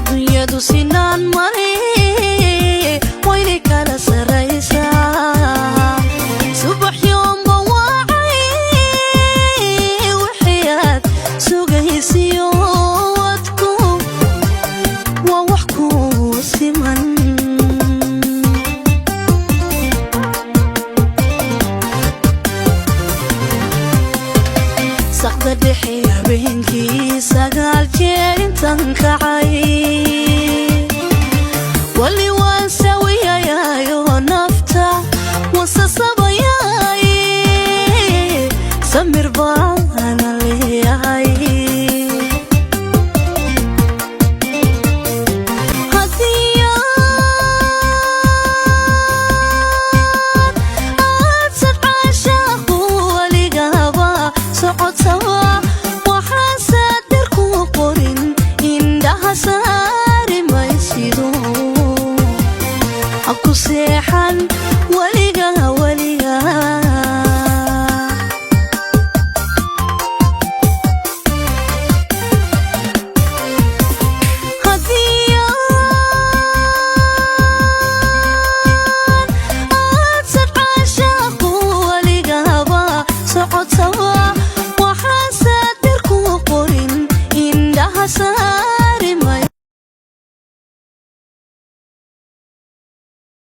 dunyadu sinaan male wayna kala saraysaa subax yoomba wacay waxaad sugaysiyo wadku waa wax ku siman saqda dhexe habeenkii sagaal jeer intan kacay wali waan sawiyayaayo nafta wasasabayay samir baan leeyahay aku